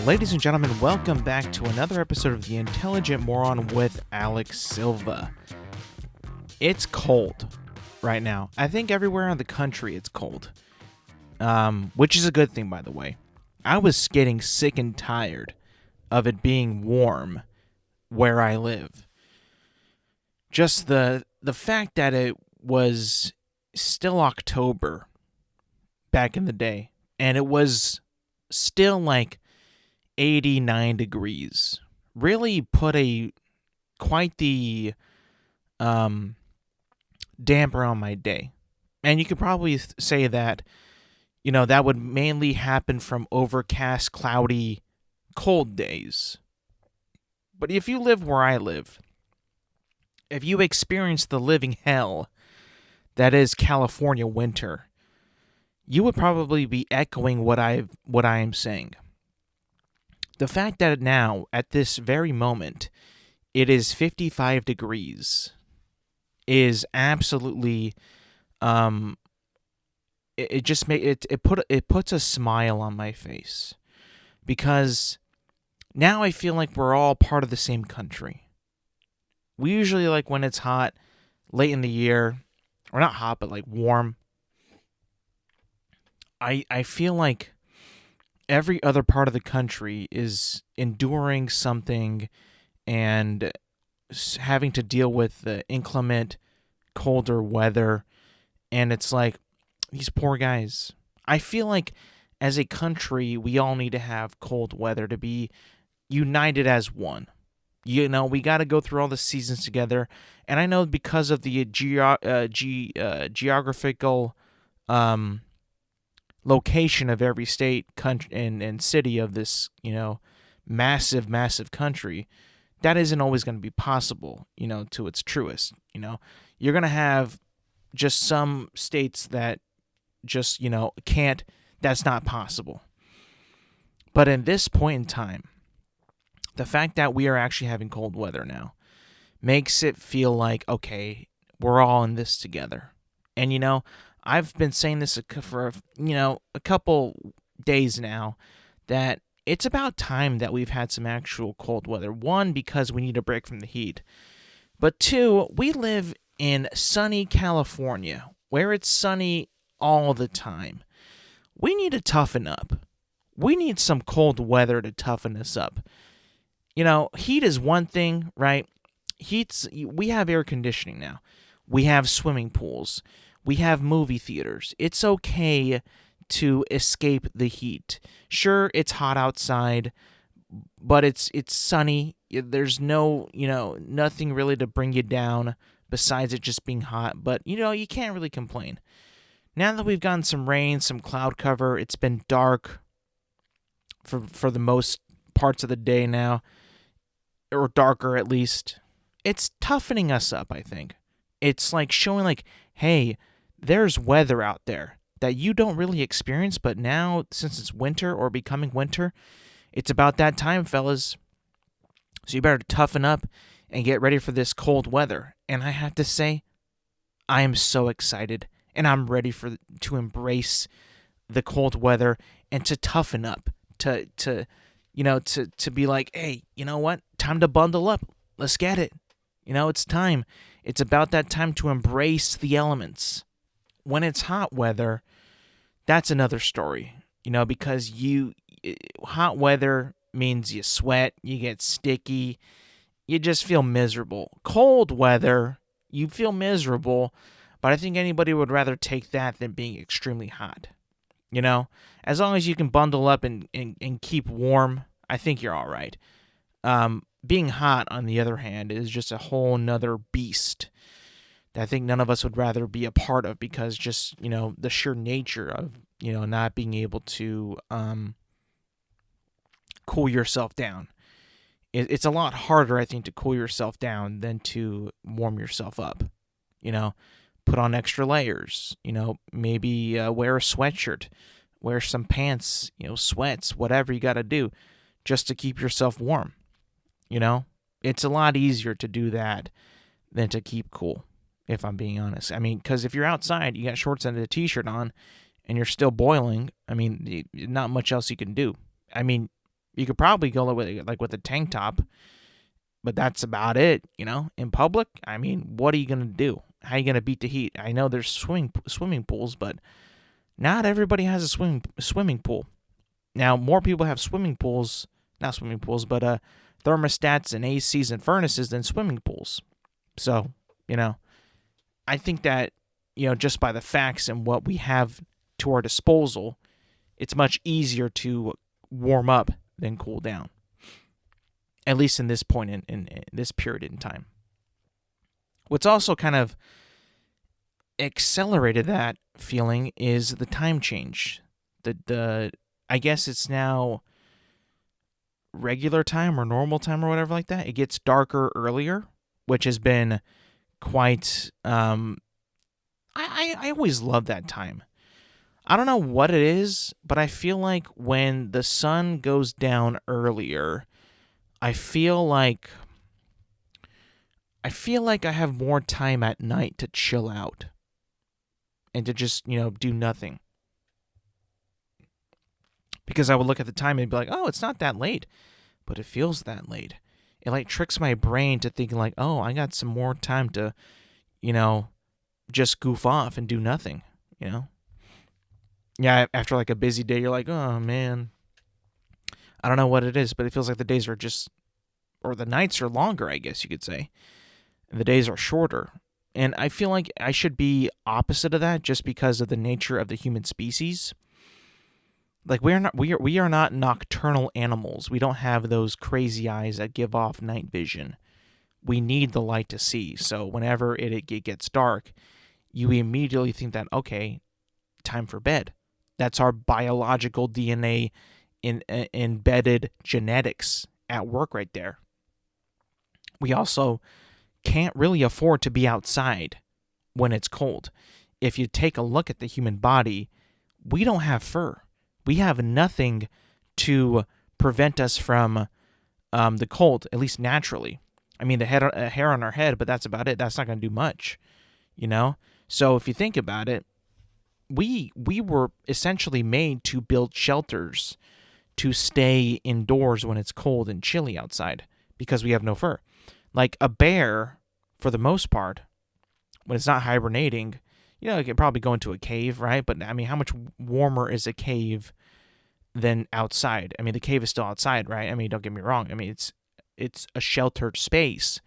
Ladies and gentlemen, welcome back to another episode of The Intelligent Moron with Alex Silva. It's cold right now. I think everywhere in the country it's cold, which is a good thing, by the way. I was getting sick and tired of it being warm where I live. Just the fact that it was still October back in the day, and it was still like 89 degrees really put quite the damper on my day. And you could probably say that, that would mainly happen from overcast, cloudy, cold days. But if you live where I live, if you experience the living hell that is California winter, you would probably be echoing what I am saying. The fact that now, at this very moment, it is 55 degrees is absolutely, it puts a smile on my face, because now I feel like we're all part of the same country. We usually, like, when it's hot late in the year, or not hot, but like warm, I feel like every other part of the country is enduring something and having to deal with the inclement, colder weather. And it's like, these poor guys. I feel like as a country, we all need to have cold weather to be united as one. We got to go through all the seasons together. And I know because of the geographical location of every state, country, and city of this, massive country, that isn't always going to be possible, to its truest. You're going to have just some states that just, can't, that's not possible. But in this point in time, the fact that we are actually having cold weather now makes it feel like, okay, we're all in this together. And, I've been saying this for, a couple days now, that it's about time that we've had some actual cold weather. One, because we need a break from the heat. But two, we live in sunny California, where it's sunny all the time. We need to toughen up. We need some cold weather to toughen us up. Heat is one thing, right? We have air conditioning now. We have swimming pools. We have movie theaters. It's okay to escape the heat. Sure, it's hot outside, but it's sunny. There's no, nothing really to bring you down besides it just being hot. But, you can't really complain. Now that we've gotten some rain, some cloud cover, it's been dark for the most parts of the day now, or darker at least. It's toughening us up, I think. It's like showing like, hey, there's weather out there that you don't really experience, but now, since it's winter or becoming winter, it's about that time, fellas. So you better toughen up and get ready for this cold weather. And I have to say, I am so excited, and I'm ready to embrace the cold weather and to toughen up, to be like, hey, you know what? Time to bundle up. Let's get it. It's time. It's about that time to embrace the elements. When it's hot weather, that's another story, because hot weather means you sweat, you get sticky, you just feel miserable. Cold weather, you feel miserable, but I think anybody would rather take that than being extremely hot. As long as you can bundle up and keep warm, I think you're all right. Being hot, on the other hand, is just a whole nother beast that I think none of us would rather be a part of, because just, the sheer nature of, not being able to cool yourself down. It's a lot harder, I think, to cool yourself down than to warm yourself up. Put on extra layers, maybe wear a sweatshirt, wear some pants, sweats, whatever you got to do just to keep yourself warm. It's a lot easier to do that than to keep cool, if I'm being honest. I mean, because if you're outside, you got shorts and a t-shirt on, and you're still boiling, I mean, not much else you can do. I mean, you could probably go with a tank top, but that's about it, In public, I mean, what are you going to do? How are you going to beat the heat? I know there's swimming pools, but not everybody has a swimming pool. Now, more people have not swimming pools, but thermostats and ACs and furnaces than swimming pools. So, I think that, just by the facts and what we have to our disposal, it's much easier to warm up than cool down. At least in this point in this period in time. What's also kind of accelerated that feeling is the time change. I guess it's now regular time or normal time or whatever like that. It gets darker earlier, which has been quite. I always love that time. I don't know what it is, but I feel like when the sun goes down earlier, I feel like I have more time at night to chill out and to just, do nothing. Because I would look at the time and be like, oh, it's not that late, but it feels that late. It like tricks my brain to thinking like, oh, I got some more time to, just goof off and do nothing, Yeah, after like a busy day, you're like, oh man, I don't know what it is, but it feels like the days are or the nights are longer, I guess you could say. And the days are shorter. And I feel like I should be opposite of that just because of the nature of the human species. Like we are not nocturnal animals. We don't have those crazy eyes that give off night vision. We need the light to see. So whenever it gets dark, you immediately think that, okay, time for bed. That's our biological DNA embedded genetics at work right there. We also can't really afford to be outside when it's cold. If you take a look at the human body, we don't have fur. We have nothing to prevent us from the cold, at least naturally. I mean, the hair on our head, but that's about it. That's not going to do much, So if you think about it, we were essentially made to build shelters to stay indoors when it's cold and chilly outside because we have no fur. Like a bear, for the most part, when it's not hibernating, it can probably go into a cave, right? But I mean, how much warmer is a cave than outside? I mean, the cave is still outside, right? I mean, don't get me wrong. I mean, it's a sheltered space,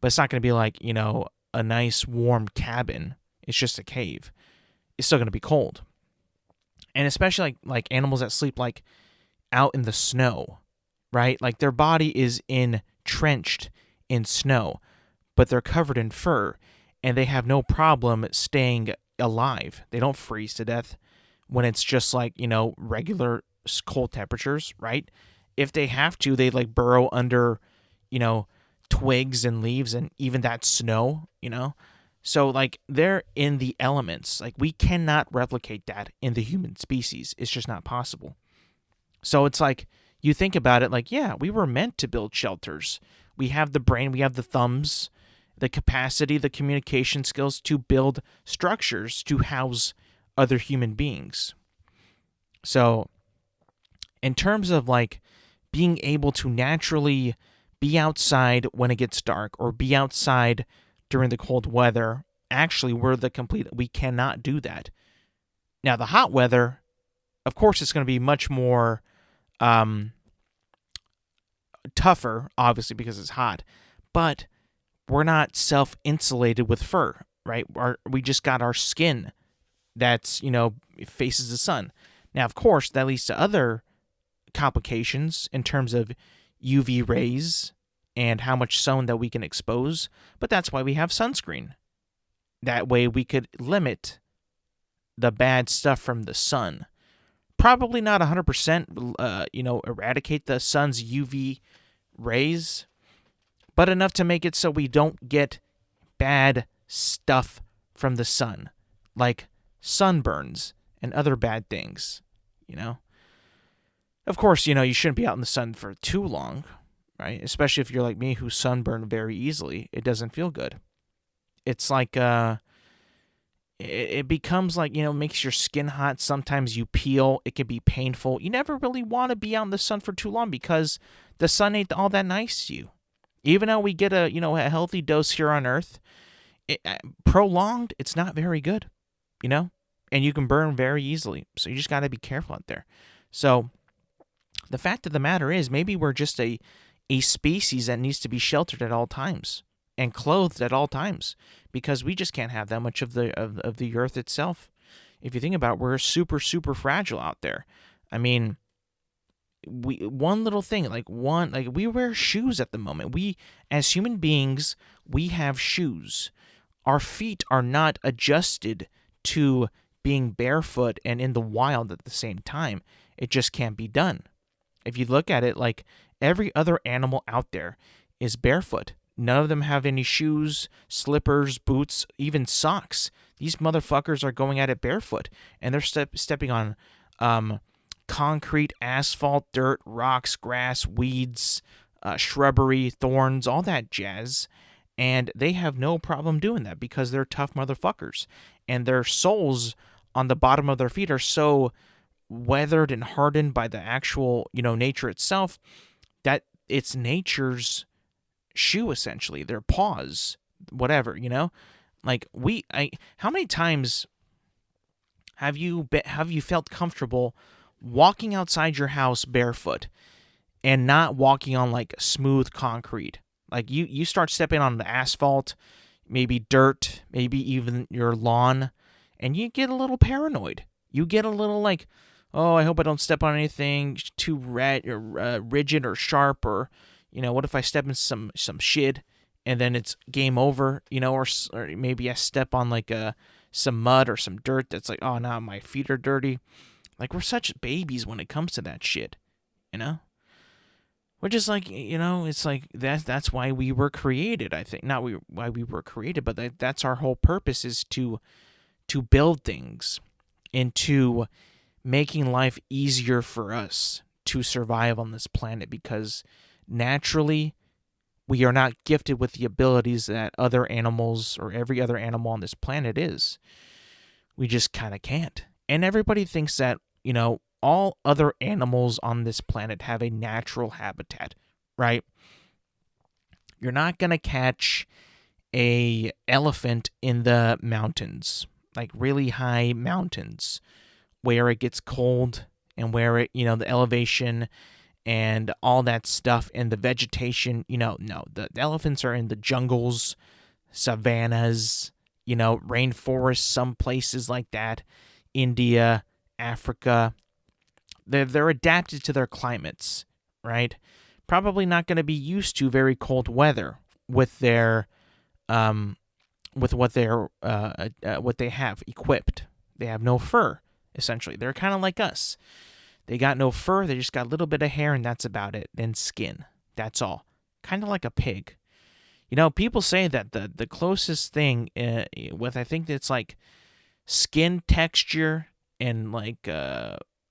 but it's not going to be like, a nice warm cabin. It's just a cave. It's still going to be cold. And especially like animals that sleep like out in the snow, right? Like their body is entrenched in snow, but they're covered in fur, and they have no problem staying alive. They don't freeze to death when it's just like, regular cold temperatures, right? If they have to, they like burrow under, twigs and leaves and even that snow, So like they're in the elements. Like we cannot replicate that in the human species. It's just not possible. So it's like you think about it like, yeah, we were meant to build shelters. We have the brain, we have the thumbs, the capacity, the communication skills to build structures to house other human beings. So in terms of like being able to naturally be outside when it gets dark or be outside during the cold weather, actually we cannot do that. Now the hot weather, of course, it's going to be much more tougher, obviously, because it's hot, but we're not self-insulated with fur, right? We just got our skin that's, faces the sun. Now, of course, that leads to other complications in terms of UV rays and how much sun that we can expose, but that's why we have sunscreen. That way we could limit the bad stuff from the sun. Probably not 100%, eradicate the sun's UV rays, but enough to make it so we don't get bad stuff from the sun, like sunburns and other bad things, Of course, you shouldn't be out in the sun for too long, right? Especially if you're like me who sunburn very easily. It doesn't feel good. It's like it becomes like, makes your skin hot. Sometimes you peel. It can be painful. You never really want to be out in the sun for too long because the sun ain't all that nice to you. Even though we get a healthy dose here on Earth, prolonged, it's not very good, and you can burn very easily. So you just got to be careful out there. So the fact of the matter is, maybe we're just a species that needs to be sheltered at all times and clothed at all times, because we just can't have that much of the Earth itself. If you think about it, we're super, super fragile out there. I mean, one little thing, we wear shoes at the moment. We, as human beings, we have shoes. Our feet are not adjusted to being barefoot and in the wild at the same time. It just can't be done. If you look at it, like every other animal out there is barefoot. None of them have any shoes, slippers, boots, even socks. These motherfuckers are going at it barefoot, and they're stepping on concrete, asphalt, dirt, rocks, grass, weeds, shrubbery, thorns, all that jazz. And they have no problem doing that because they're tough motherfuckers. And their soles on the bottom of their feet are so weathered and hardened by the actual, nature itself, that it's nature's shoe, essentially. Their paws, whatever, Like how many times have you felt comfortable walking outside your house barefoot and not walking on like smooth concrete? Like you start stepping on the asphalt, maybe dirt, maybe even your lawn, and you get a little paranoid. You get a little like, oh, I hope I don't step on anything too rigid or sharp, or what if I step in some shit and then it's game over, or maybe I step on like some mud or some dirt that's like, oh, now my feet are dirty. Like, we're such babies when it comes to that shit, We're just like, it's like that's why we were created, I think. Not why we were created, but that's our whole purpose, is to build things into making life easier for us to survive on this planet, because naturally we are not gifted with the abilities that other animals or every other animal on this planet is. We just kind of can't. And everybody thinks that, all other animals on this planet have a natural habitat, right? You're not going to catch a elephant in the mountains, like really high mountains, where it gets cold and where it, the elevation and all that stuff and the vegetation, no, the elephants are in the jungles, savannas, rainforests, some places like that, India, Africa. They're adapted to their climates, right? Probably not going to be used to very cold weather with their what they have equipped. They have no fur, essentially. They're kind of like us. They got no fur. They just got a little bit of hair, and that's about it. And skin. That's all. Kind of like a pig. People say that the closest thing with, I think it's like skin texture and like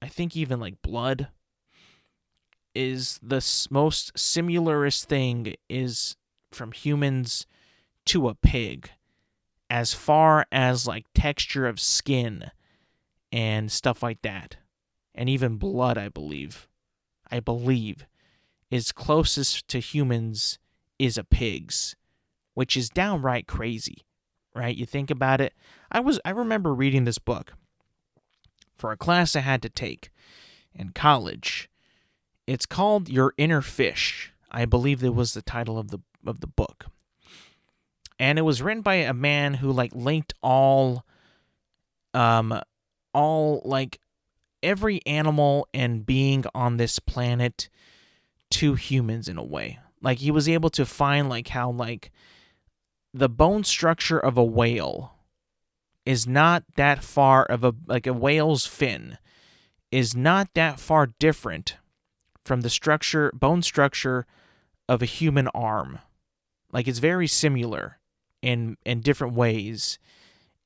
I think even like blood is the most similarest thing is from humans to a pig, as far as like texture of skin and stuff like that. And even blood, I believe is closest to humans is a pig's, which is downright crazy, right? You think about it. I remember reading this book for a class I had to take in college. It's called Your Inner Fish. I believe that was the title of the book. And it was written by a man who like linked all like every animal and being on this planet to humans in a way. Like, he was able to find like how like the bone structure of a whale is not that far of a whale's fin is not that far different from the bone structure of a human arm. Like, it's very similar in different ways.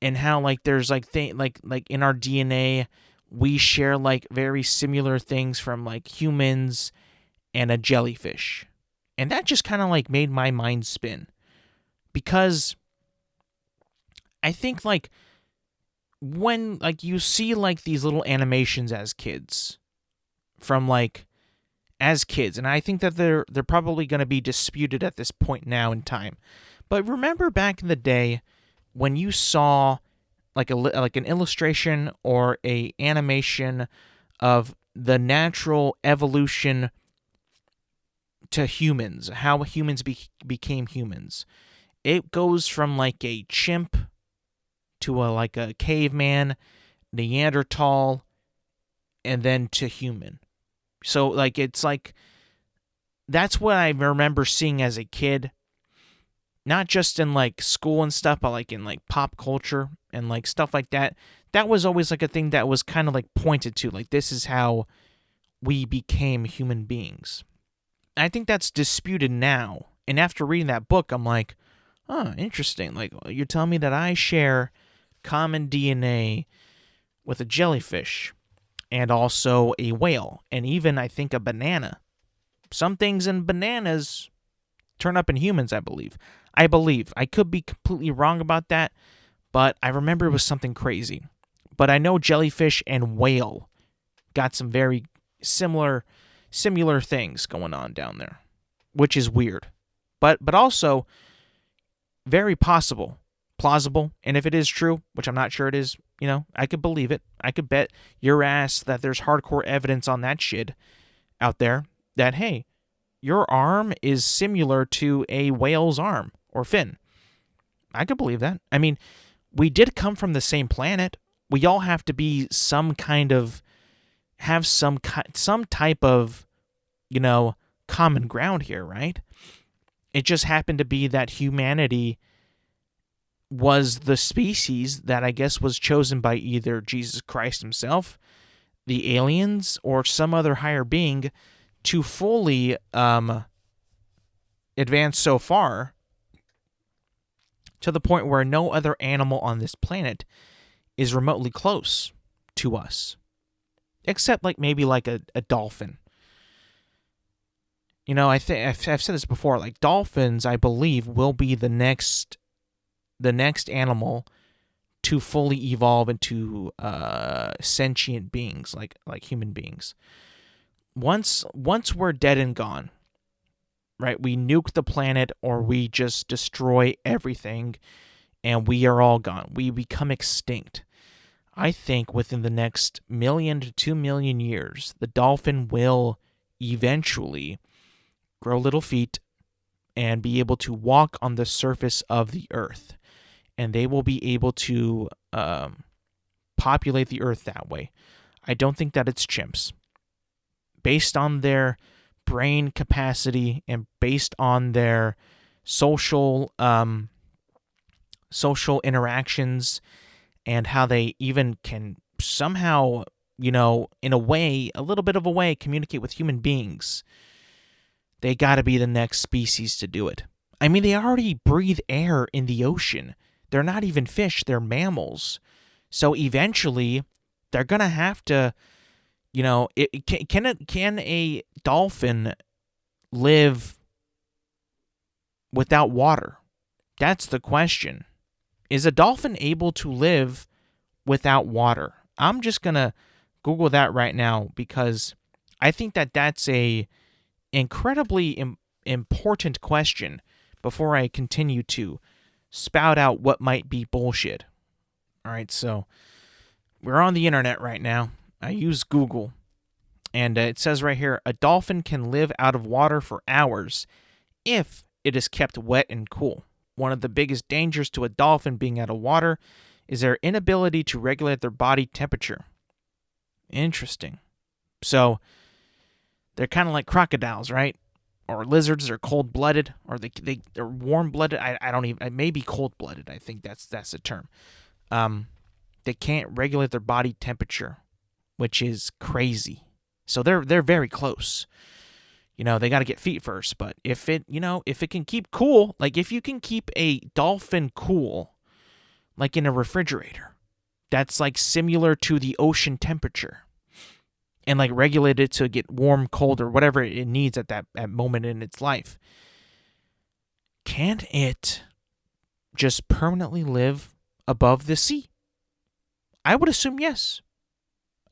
And how like there's like like in our DNA we share like very similar things from like humans and a jellyfish. And that just kind of like made my mind spin, because I think like when like you see like these little animations as kids from like as kids, and I think that they're probably going to be disputed at this point now in time. But remember back in the day when you saw like like an illustration or a animation of the natural evolution to humans, how humans became humans. It goes from like a chimp to like a caveman, Neanderthal, and then to human. So like it's like that's what I remember seeing as a kid, not just in like school and stuff, but like in like pop culture and like stuff like that. That was always like a thing that was kind of like pointed to, like this is how we became human beings. I think that's disputed now. And after reading that book, I'm like, oh, interesting. Like, you're telling me that I share common DNA with a jellyfish and also a whale, and even, I think, a banana. Some things in bananas turn up in humans, I believe. I could be completely wrong about that, but I remember it was something crazy. But I know jellyfish and whale got some very similar things going on down there, which is weird, but also very plausible. And if it is true, which I'm not sure it is, I could believe it. I could bet your ass that there's hardcore evidence on that shit out there that, hey, your arm is similar to a whale's arm or fin. I could believe that. I mean, we did come from the same planet. We all have to be have some type of, common ground here, right? It just happened to be that humanity was the species that I guess was chosen by either Jesus Christ himself, the aliens, or some other higher being to fully advance so far to the point where no other animal on this planet is remotely close to us. Except like maybe like a dolphin. I think I've said this before. Like dolphins, I believe, will be the next animal to fully evolve into sentient beings, like human beings. Once we're dead and gone, right? We nuke the planet, or we just destroy everything, and we are all gone. We become extinct. I think within the next 1 million to 2 million years, the dolphin will eventually grow little feet and be able to walk on the surface of the earth. And they will be able to populate the earth that way. I don't think that it's chimps. Based on their brain capacity and based on their social interactions, and how they even can somehow, in a way, a little bit of a way, communicate with human beings. They got to be the next species to do it. I mean, they already breathe air in the ocean. They're not even fish, they're mammals. So eventually, they're going to have to, can a dolphin live without water? That's the question. Is a dolphin able to live without water? I'm just going to Google that right now because I think that that's a incredibly important question before I continue to spout out what might be bullshit. All right, so we're on the internet right now. I use Google, and it says right here, a dolphin can live out of water for hours if it is kept wet and cool. One of the biggest dangers to a dolphin being out of water is their inability to regulate their body temperature. Interesting. So, they're kind of like crocodiles, right? Or lizards. They're cold-blooded, or they're warm-blooded. I don't even. Maybe cold-blooded. I think that's the term. They can't regulate their body temperature, which is crazy. So they're very close. They got to get feet first, but if it can keep cool, like if you can keep a dolphin cool, like in a refrigerator, that's like similar to the ocean temperature, and like regulate it to get warm, cold, or whatever it needs at that moment in its life, can't it just permanently live above the sea? I would assume yes.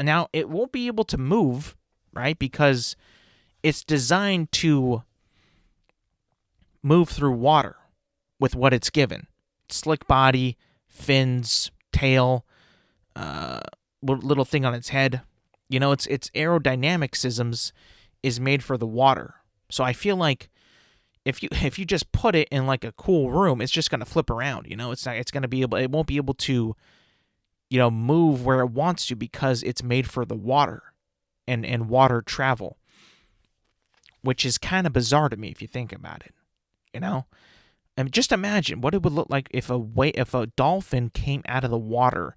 Now, it won't be able to move, right? Because it's designed to move through water with what it's given. Slick body, fins, tail, little thing on its head. Its aerodynamicsisms is made for the water. So I feel like if you just put it in like a cool room, it's just gonna flip around. It won't be able to move where it wants to because it's made for the water and water travel, which is kind of bizarre to me if you think about it. And just imagine what it would look like if a dolphin came out of the water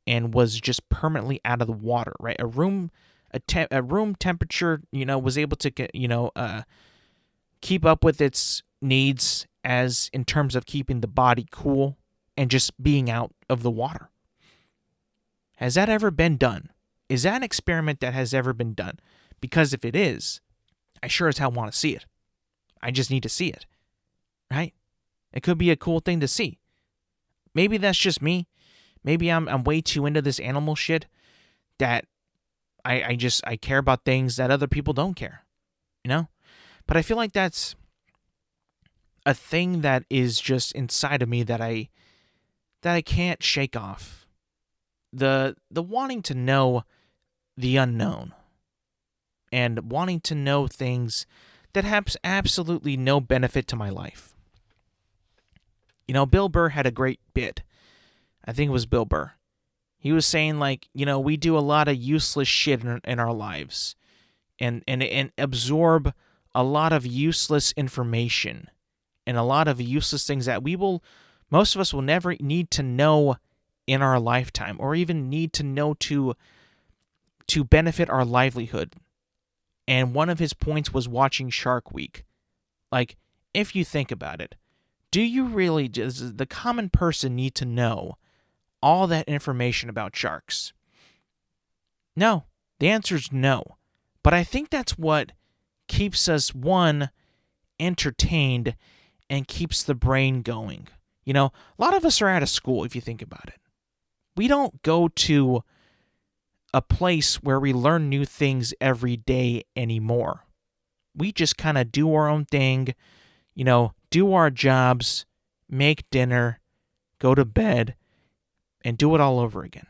and was just permanently out of the water, right? A room temperature, was able to keep up with its needs as in terms of keeping the body cool and just being out of the water. Has that ever been done? Is that an experiment that has ever been done? Because if it is, I sure as hell want to see it. I just need to see it, right? It could be a cool thing to see. Maybe that's just me. Maybe I'm way too into this animal shit that I care about things that other people don't care, But I feel like that's a thing that is just inside of me that I can't shake off. The wanting to know the unknown and wanting to know things that have absolutely no benefit to my life. Bill Burr had a great bit. I think it was Bill Burr. He was saying we do a lot of useless shit in our lives and absorb a lot of useless information and a lot of useless things that most of us will never need to know in our lifetime or even need to know to benefit our livelihood. And one of his points was watching Shark Week. If you think about it, does the common person need to know all that information about sharks? No. The answer is no. But I think that's what keeps us, one, entertained and keeps the brain going. A lot of us are out of school, if you think about it. We don't go to a place where we learn new things every day anymore. We just kind of do our own thing, do our jobs, make dinner, go to bed, and do it all over again.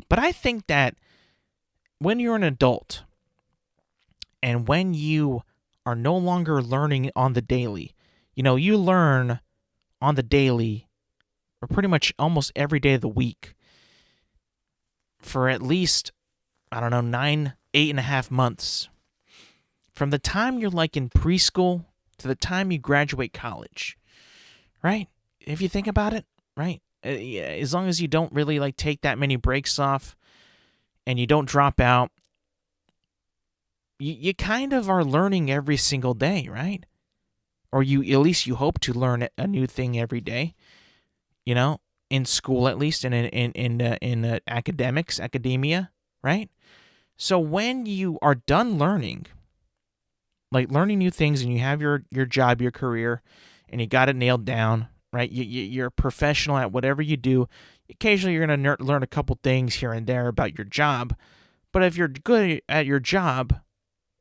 But I think that when you're an adult and when you are no longer learning on the daily, you learn on the daily or pretty much almost every day of the week for at least, 8.5 months. From the time you're in preschool to the time you graduate college, right? If you think about it, right? As long as you don't really take that many breaks off and you don't drop out, you kind of are learning every single day, right? Or at least you hope to learn a new thing every day, in school at least, and in academia, right? So when you are done learning, learning new things, and you have your job, your career, and you got it nailed down, right? You're a professional at whatever you do. Occasionally, you're going to learn a couple things here and there about your job. But if you're good at your job,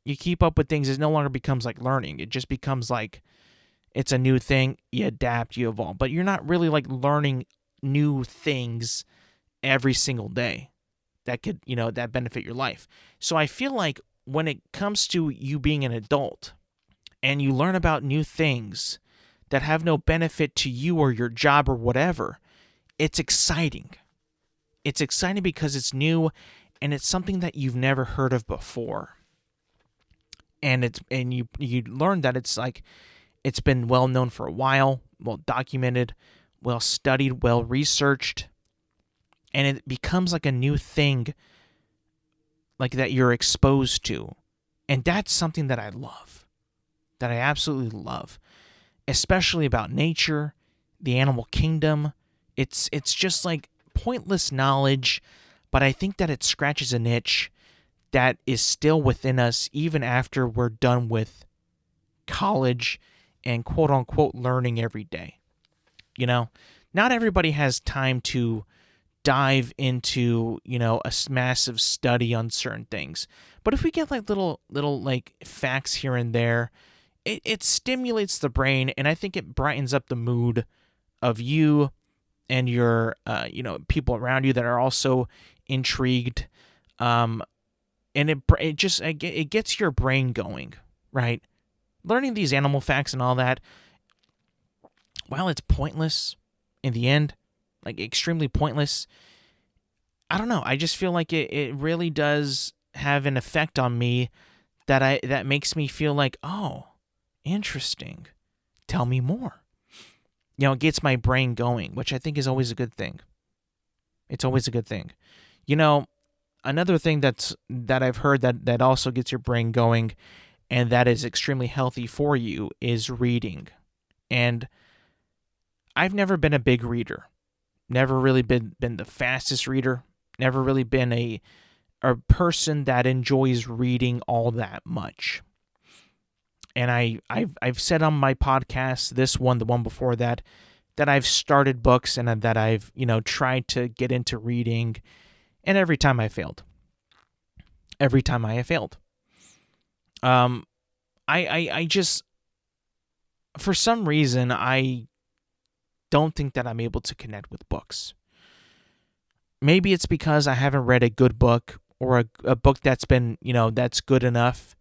you keep up with things. It no longer becomes like learning. It just becomes it's a new thing. You adapt, you evolve. But you're not really learning new things every single day that could, that benefit your life. So I feel like when it comes to you being an adult and you learn about new things that have no benefit to you or your job or whatever, it's exciting. It's exciting because it's new and it's something that you've never heard of before. And you learn that it's been well known for a while, well documented, well studied, well researched, and it becomes a new thing that you're exposed to. And that's something that I love. That I absolutely love. Especially about nature, the animal kingdom. It's just pointless knowledge, but I think that it scratches an itch that is still within us even after we're done with college and quote unquote learning every day. not everybody has time to dive into, a massive study on certain things. But if we get like little like facts here and there, it stimulates the brain, and I think it brightens up the mood of you and your people around you that are also intrigued. And it gets your brain going, right? Learning these animal facts and all that, while it's pointless in the end, like extremely pointless, I don't know. I just feel like it really does have an effect on me that makes me feel like, oh, interesting. Tell me more. It gets my brain going, which I think is always a good thing. It's always a good thing. Another thing that I've heard that also gets your brain going, and that is extremely healthy for you, is reading. And I've never been a big reader. Never really been the fastest reader. Never really been a person that enjoys reading all that much. And I've said on my podcast, this one, the one before that I've started books and that I've tried to get into reading, and every time I failed. Every time I have failed. I just, for some reason, I don't think that I'm able to connect with books. Maybe it's because I haven't read a good book, or a book that's been, that's good enough.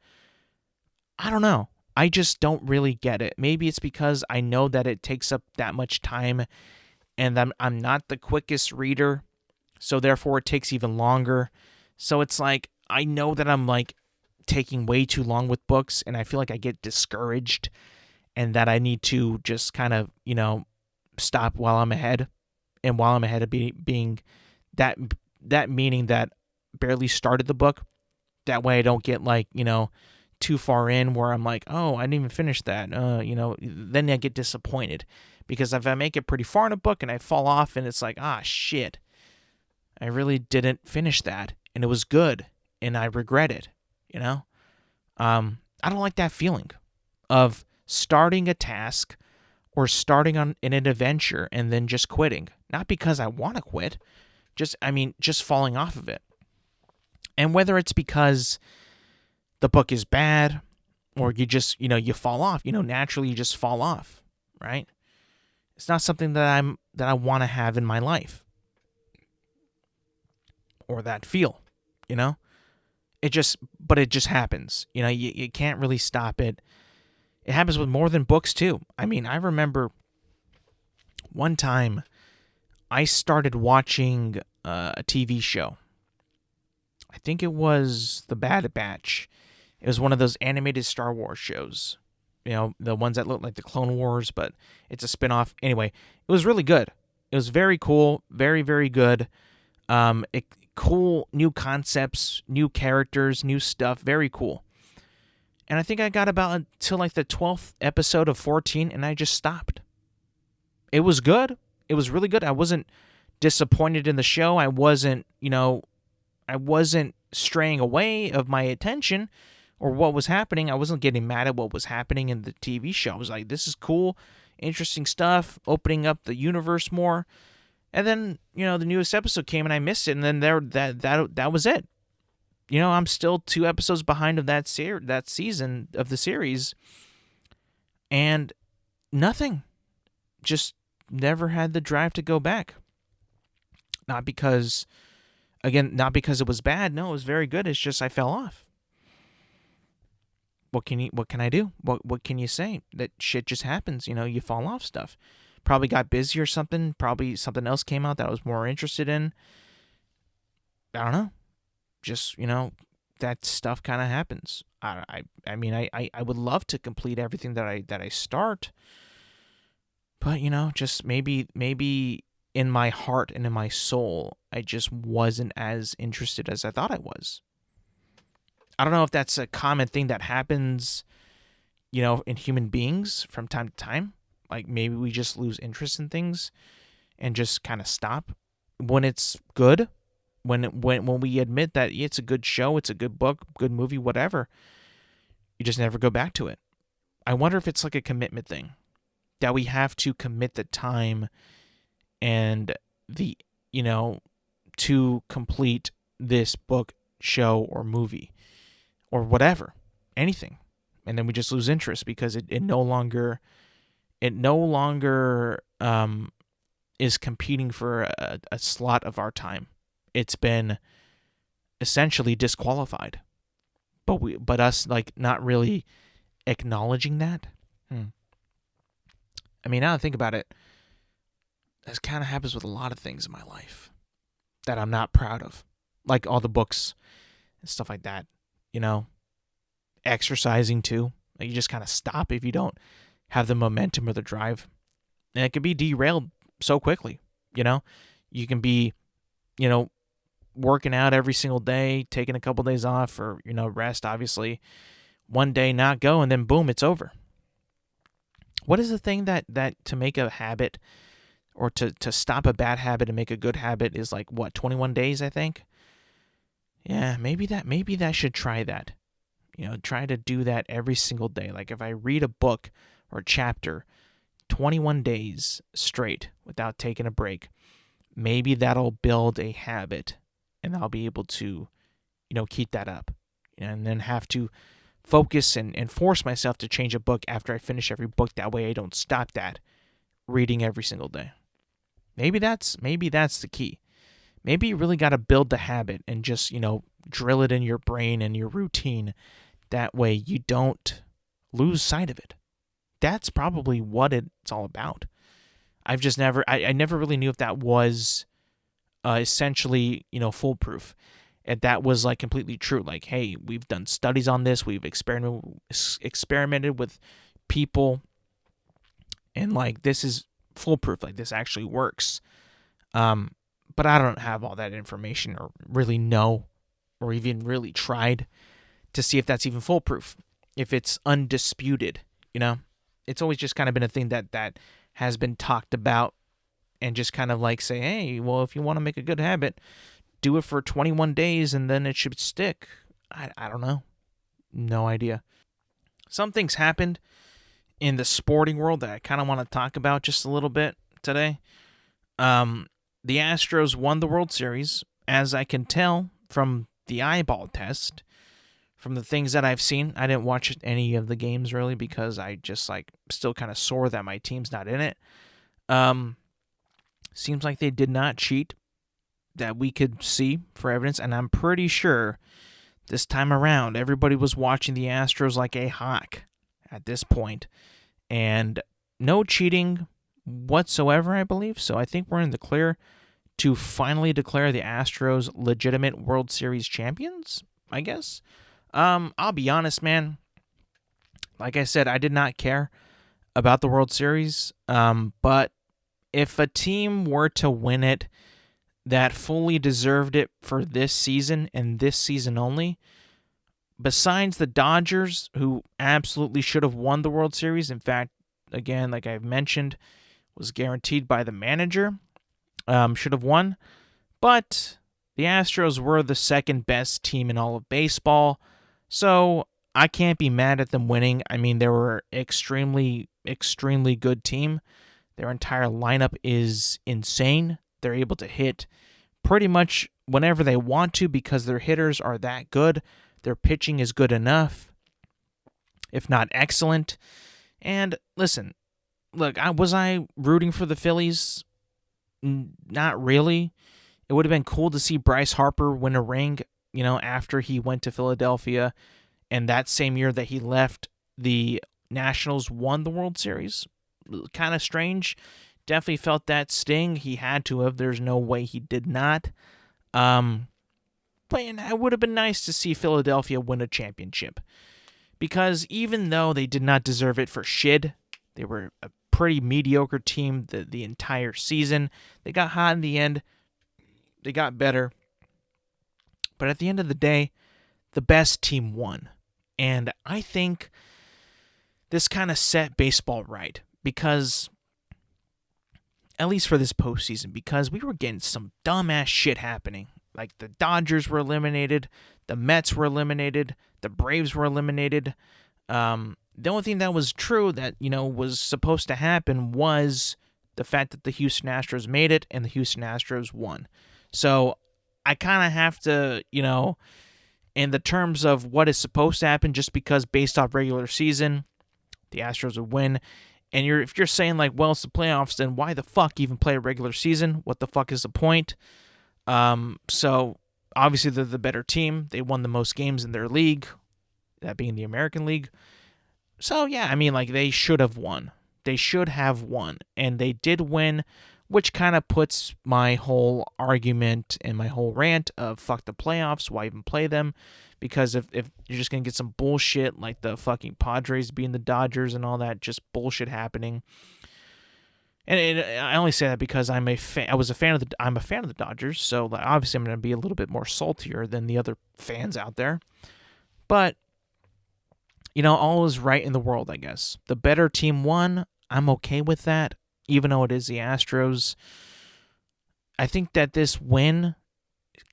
I don't know. I just don't really get it. Maybe it's because I know that it takes up that much time, and I'm not the quickest reader, so therefore it takes even longer. So it's like, I know that I'm like taking way too long with books, and I feel like I get discouraged, and that I need to just kind of, stop while I'm ahead. And while I'm ahead of being that meaning that barely started the book. That way I don't get like, too far in where I'm like, oh, I didn't even finish that. Then I get disappointed, because if I make it pretty far in a book and I fall off, and it's like, shit, I really didn't finish that, and it was good, and I regret it. I don't like that feeling of starting a task or starting on in an adventure and then just quitting. Not because I want to quit, just falling off of it. And whether it's because the book is bad, or you just, you fall off, naturally you just fall off, right? It's not something that I want to have in my life, or that feel, It just happens. You can't really stop it. It happens with more than books too. I remember one time I started watching a TV show. I think it was The Bad Batch. It was one of those animated Star Wars shows. The ones that look like the Clone Wars, but it's a spinoff. Anyway, it was really good. It was very cool. Very, very good. Cool new concepts, new characters, new stuff. Very cool. And I think I got about until like the 12th episode of 14, and I just stopped. It was good. It was really good. I wasn't disappointed in the show. I wasn't straying away of my attention or what was happening. I wasn't getting mad at what was happening in the TV show. I was like, this is cool, interesting stuff, opening up the universe more. And then, the newest episode came and I missed it, and then that was it. I'm still 2 episodes behind of that season of the series, and nothing. Just never had the drive to go back. Not because it was bad. No, it was very good. It's just I fell off. What can I do? What can you say? That shit just happens. You fall off stuff. Probably got busy or something. Probably something else came out that I was more interested in. I don't know. Just, that stuff kind of happens. I would love to complete everything that I start. But, just maybe in my heart and in my soul, I just wasn't as interested as I thought I was. I don't know if that's a common thing that happens, in human beings from time to time. Like maybe we just lose interest in things and just kind of stop when it's good. When we admit that it's a good show, it's a good book, good movie, whatever, you just never go back to it. I wonder if it's like a commitment thing, that we have to commit the time and the, to complete this book, show, or movie, or whatever, anything. And then we just lose interest because it no longer is competing for a slot of our time. It's been essentially disqualified. But us like not really acknowledging that. I mean, now that I think about it, this kind of happens with a lot of things in my life that I'm not proud of. Like all the books and stuff like that, exercising too. Like you just kind of stop if you don't have the momentum or the drive. And it can be derailed so quickly, You can be, working out every single day, taking a couple days off or, rest, obviously. One day not go, and then boom, it's over. What is the thing that to make a habit or to stop a bad habit and make a good habit is like, 21 days, I think? Yeah, maybe that should try that. Try to do that every single day. Like if I read a book or a chapter 21 days straight without taking a break, maybe that'll build a habit and I'll be able to, keep that up. And then have to focus and force myself to change a book after I finish every book. That way I don't stop that reading every single day. Maybe that's the key. Maybe you really got to build the habit and just, drill it in your brain and your routine. That way you don't lose sight of it. That's probably what it's all about. I've just never, I never really knew if that was essentially, foolproof. And that was like completely true. Like, hey, we've done studies on this. We've experimented with people. And like, this is foolproof. Like this actually works. But I don't have all that information or really know or even really tried to see if that's even foolproof. If it's undisputed, It's always just kind of been a thing that has been talked about and just kind of like say, hey, well, if you want to make a good habit, do it for 21 days and then it should stick. I don't know. No idea. Some things happened in the sporting world that I kind of want to talk about just a little bit today. The Astros won the World Series, as I can tell from the eyeball test. From the things that I've seen, I didn't watch any of the games really because I just still kind of sore that my team's not in it. Seems like they did not cheat that we could see for evidence, and I'm pretty sure this time around everybody was watching the Astros like a hawk at this point, and no cheating whatsoever, I believe. So I think we're in the clear to finally declare the Astros legitimate World Series champions, I guess. I'll be honest, man. Like I said, I did not care about the World Series. But if a team were to win it that fully deserved it for this season and this season only, besides the Dodgers, who absolutely should have won the World Series, in fact, again, like I've mentioned, was guaranteed by the manager, should have won. But the Astros were the second best team in all of baseball. So I can't be mad at them winning. I mean, they were extremely, extremely good team. Their entire lineup is insane. They're able to hit pretty much whenever they want to because their hitters are that good. Their pitching is good enough, if not excellent. And listen, look, was I rooting for the Phillies? Not really. It would have been cool to see Bryce Harper win a ring, after he went to Philadelphia, and that same year that he left, the Nationals won the World Series. Kind of strange. Definitely felt that sting. He had to have. There's no way he did not. But it would have been nice to see Philadelphia win a championship. Because even though they did not deserve it for shit, they were a pretty mediocre team the entire season. They got hot in the end. They got better. But at the end of the day, the best team won. And I think this kind of set baseball right. Because, at least for this postseason, because we were getting some dumbass shit happening. Like the Dodgers were eliminated. The Mets were eliminated. The Braves were eliminated. The only thing that was true that, was supposed to happen was the fact that the Houston Astros made it and the Houston Astros won. So I kind of have to, in the terms of what is supposed to happen, just because based off regular season, the Astros would win. And if you're saying like, well, it's the playoffs, then why the fuck even play a regular season? What the fuck is the point? So obviously they're the better team. They won the most games in their league, that being the American League. So yeah, I mean, like, they should have won. They should have won, and they did win, which kind of puts my whole argument and my whole rant of fuck the playoffs, why even play them? Because if you're just going to get some bullshit like the fucking Padres being the Dodgers and all that, just bullshit happening. And I only say that because I'm a fan of the Dodgers, so obviously I'm going to be a little bit more saltier than the other fans out there. But all is right in the world, I guess. The better team won. I'm okay with that, even though it is the Astros. I think that this win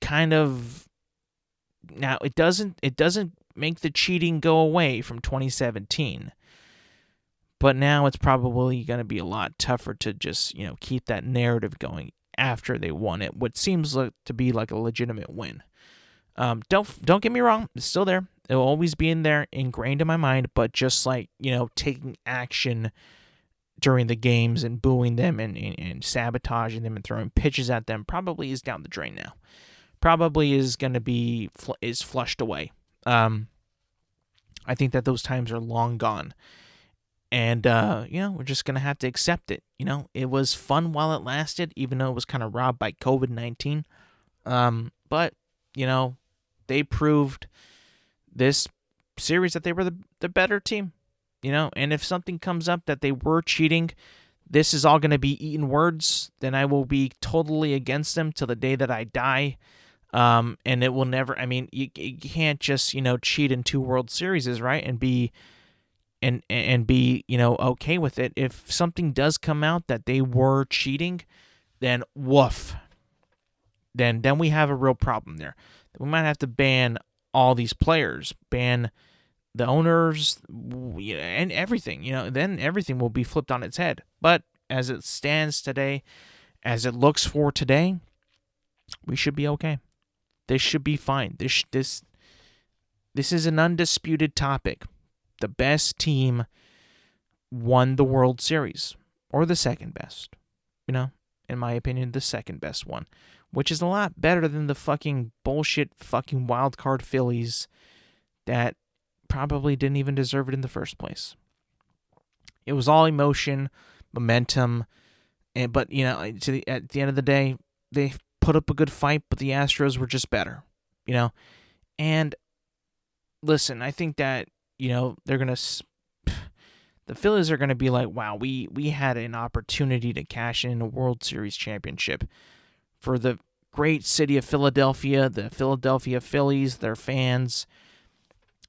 kind of, now it doesn't make the cheating go away from 2017. But now it's probably going to be a lot tougher to just, keep that narrative going after they won it, what seems to be like a legitimate win. Don't get me wrong, it's still there. It will always be in there, ingrained in my mind, but just like, taking action during the games and booing them and sabotaging them and throwing pitches at them probably is down the drain now. Probably is going to be is flushed away. I think that those times are long gone. And, we're just going to have to accept it. It was fun while it lasted, even though it was kind of robbed by COVID-19. But, they proved this series that they were the better team, and if something comes up that they were cheating, this is all going to be eaten words, then I will be totally against them till the day that I die. And it will never, I mean, you can't just, cheat in 2 World Series, right? And be, and be, okay with it. If something does come out that they were cheating, then woof. Then we have a real problem there. We might have to ban all these players, ban the owners, and everything, then everything will be flipped on its head. But as it stands today, as it looks for today, we should be okay. This should be fine. This is an undisputed topic. The best team won the World Series, or the second best, in my opinion, the second best one, which is a lot better than the fucking bullshit fucking wild card Phillies that probably didn't even deserve it in the first place. It was all emotion, momentum, but at the end of the day, they put up a good fight, but the Astros were just better, And listen, I think that they're gonna. The Phillies are going to be like, wow, we had an opportunity to cash in a World Series championship for the great city of Philadelphia, the Philadelphia Phillies, their fans,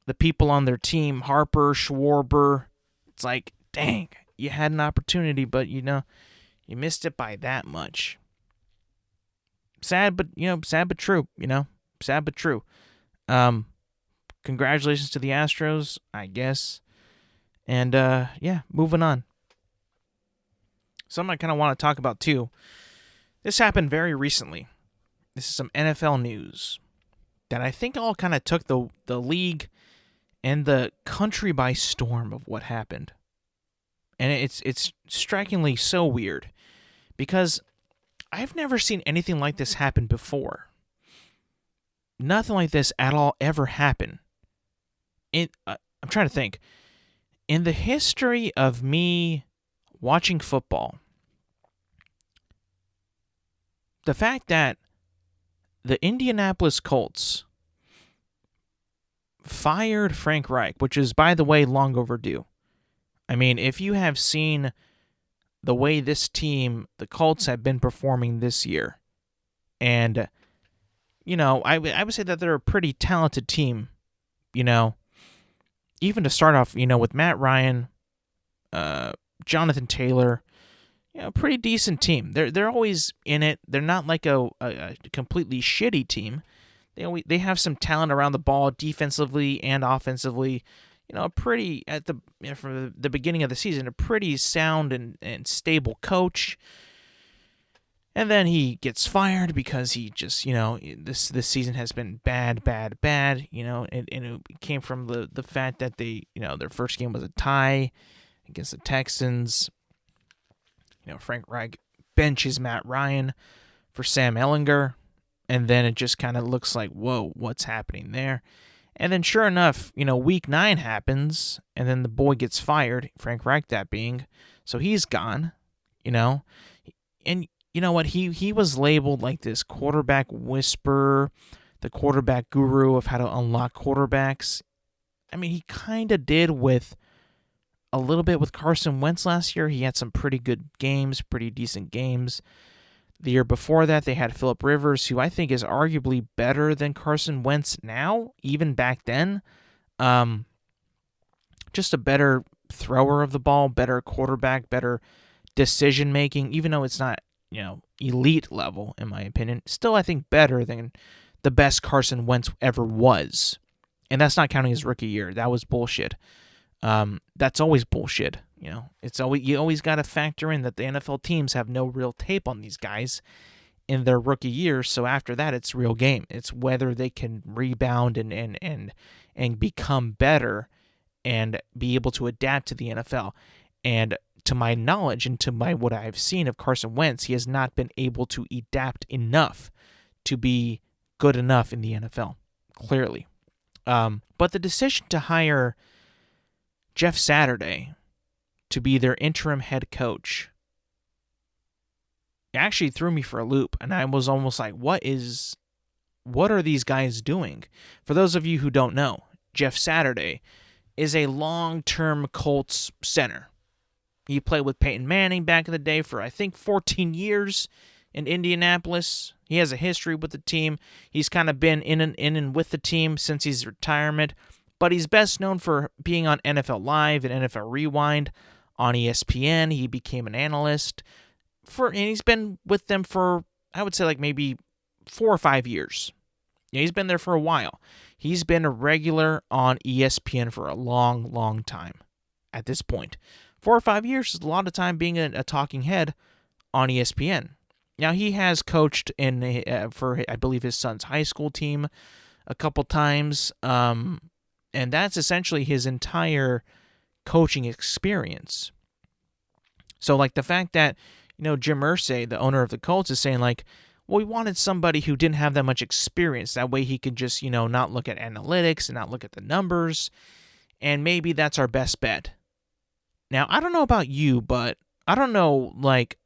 the people on their team, Harper, Schwarber. It's like, dang, you had an opportunity, but, you missed it by that much. Sad, but true, sad but true. Congratulations to the Astros, I guess. And, moving on. Something I kind of want to talk about, too. This happened very recently. This is some NFL news that I think all kind of took the league and the country by storm of what happened. And it's strikingly so weird because I've never seen anything like this happen before. Nothing like this at all ever happened. I'm trying to think. In the history of me watching football, the fact that the Indianapolis Colts fired Frank Reich, which is, by the way, long overdue. I mean, if you have seen the way this team, the Colts, have been performing this year, and, I would say that they're a pretty talented team, even to start off, with Matt Ryan, Jonathan Taylor, pretty decent team. They're always in it. They're not like a completely shitty team. They have some talent around the ball, defensively and offensively. a pretty at the from the beginning of the season, a pretty sound and stable coach. And then he gets fired because he just, this season has been bad, and it came from the fact that they, their first game was a tie against the Texans. Frank Reich benches Matt Ryan for Sam Ehlinger, and then it just kind of looks like, whoa, what's happening there? And then sure enough, week 9 happens, and then the boy gets fired, Frank Reich that being, so he's gone, and you know what, he was labeled like this quarterback whisperer, the quarterback guru of how to unlock quarterbacks. I mean, he kind of did with a little bit with Carson Wentz last year. He had some pretty good games, pretty decent games. The year before that, they had Phillip Rivers, who I think is arguably better than Carson Wentz now, even back then. Just a better thrower of the ball, better quarterback, better decision-making, even though it's not, elite level, in my opinion. Still, I think better than the best Carson Wentz ever was. And that's not counting his rookie year. That was bullshit. That's always bullshit. You always got to factor in that the NFL teams have no real tape on these guys in their rookie years. So after that, it's real game. It's whether they can rebound and become better and be able to adapt to the NFL. And to my knowledge and to what I've seen of Carson Wentz, he has not been able to adapt enough to be good enough in the NFL, clearly. But the decision to hire Jeff Saturday to be their interim head coach actually threw me for a loop, and I was almost like, what are these guys doing? For those of you who don't know, Jeff Saturday is a long-term Colts center. He played with Peyton Manning back in the day for, I think, 14 years in Indianapolis. He has a history with the team. He's kind of been in and with the team since his retirement, but he's best known for being on NFL Live and NFL Rewind on ESPN. He became an analyst and he's been with them for, I would say, like maybe 4 or 5 years. Yeah, he's been there for a while. He's been a regular on ESPN for a long, long time at this point. 4 or 5 years is a lot of time being a talking head on ESPN. Now, he has coached for, I believe, his son's high school team a couple times, and that's essentially his entire coaching experience. So, like, the fact that, Jim Irsay, the owner of the Colts, is saying, like, well, we wanted somebody who didn't have that much experience. That way he could just, not look at analytics and not look at the numbers, and maybe that's our best bet. Now, I don't know about you, but I don't know, like,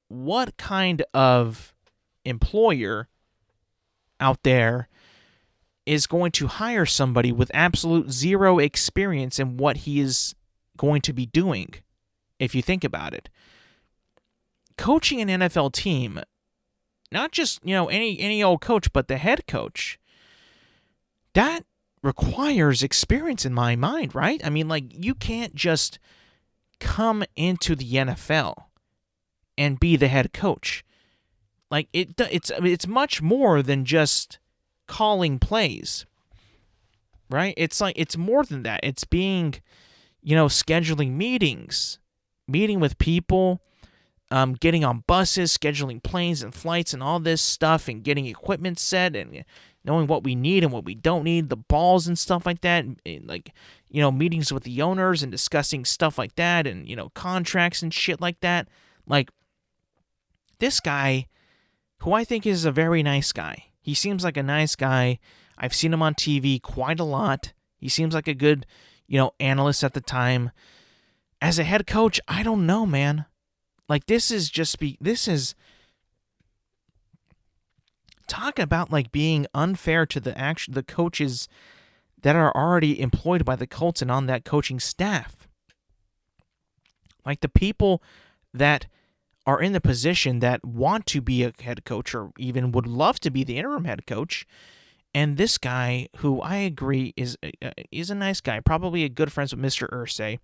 what kind of employer out there is going to hire somebody with absolute zero experience in what he is going to be doing, if you think about it. Coaching an NFL team, not just, any old coach, but the head coach, that requires experience in my mind, right? I mean, like, you can't just come into the NFL and be the head coach. Like, it's much more than just calling plays, right? It's like, it's more than that. It's being, scheduling meetings, meeting with people, getting on buses, scheduling planes and flights and all this stuff, and getting equipment set and knowing what we need and what we don't need, the balls and stuff like that, and like, meetings with the owners and discussing stuff like that, and, contracts and shit like that. Like, this guy, who I think is a very nice guy, he seems like a nice guy. I've seen him on TV quite a lot. He seems like a good, analyst at the time. As a head coach, I don't know, man. Like, this is talking about, like, being unfair to the coaches that are already employed by the Colts and on that coaching staff. Like, the people that are in the position that want to be a head coach or even would love to be the interim head coach, and this guy, who I agree is a nice guy, probably a good friends with Mr. Irsay,